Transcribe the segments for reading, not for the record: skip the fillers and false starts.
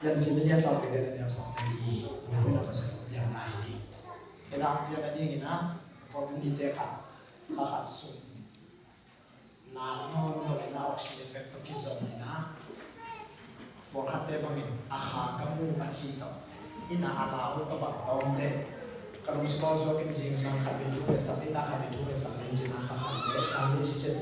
Yan sila niya sa akin niya sa akin di mo na sa yan na ini. Kaya yan na din ina community ka kakatsu. Na no na oxygen vector kizon ina. Borhate bangin aha kamu achito. Ina alaw ka ba taonde. Kalau sponsor kin jing sang kabitu sa pita kabitu sa jing na kakante ang sisit.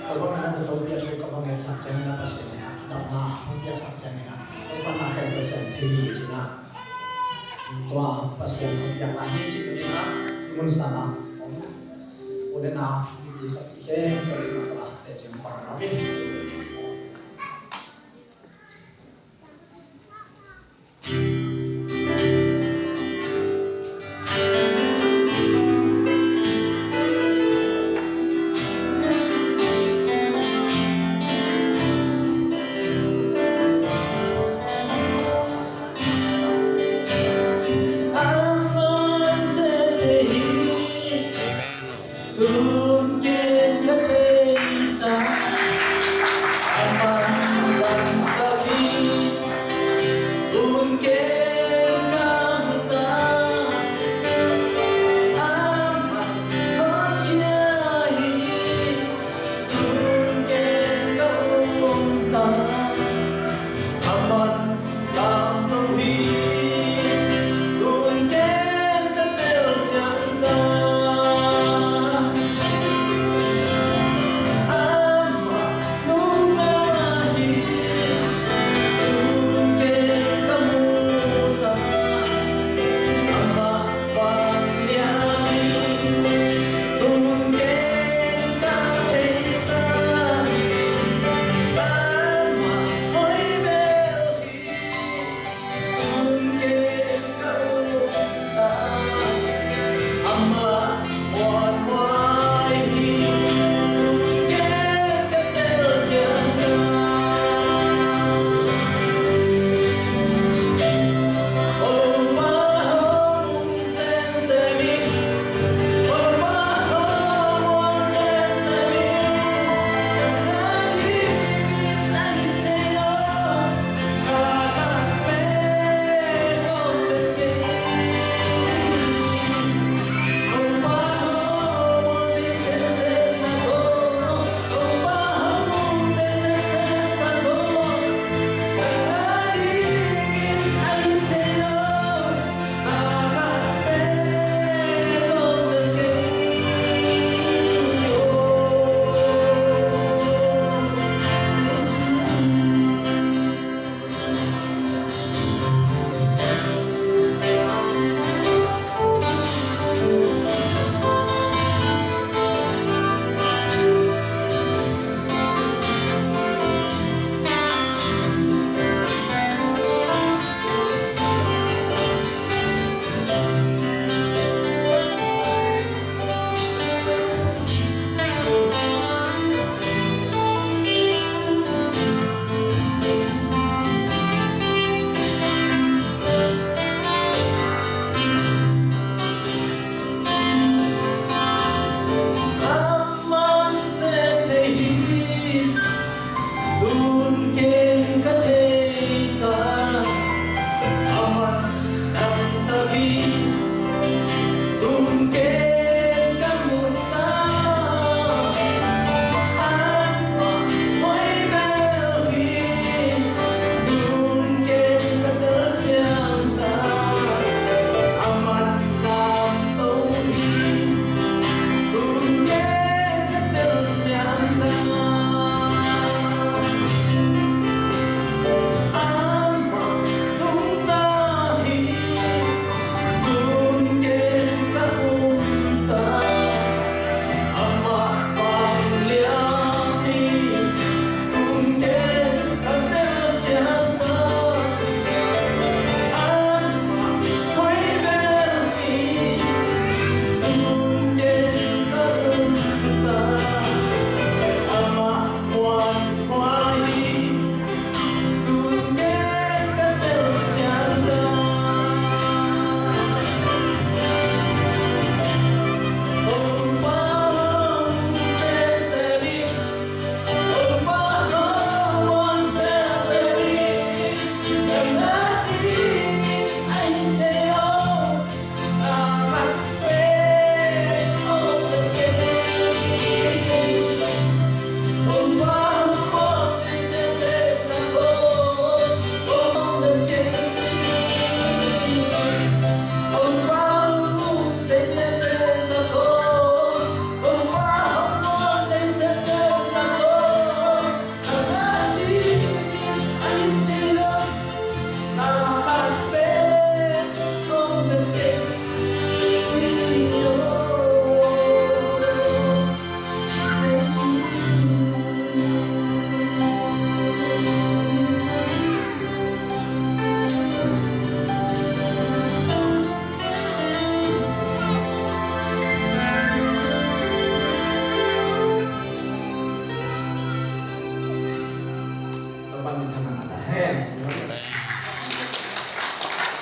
Kalau na sa tobia jo ka bangin sa chen na pasya na humpiak sa chen na. Kalau nak represent TV Cina, tua pasien yang lahir Cina, mun sana, udah nak bisa pikir dari masalah tejembar nabi.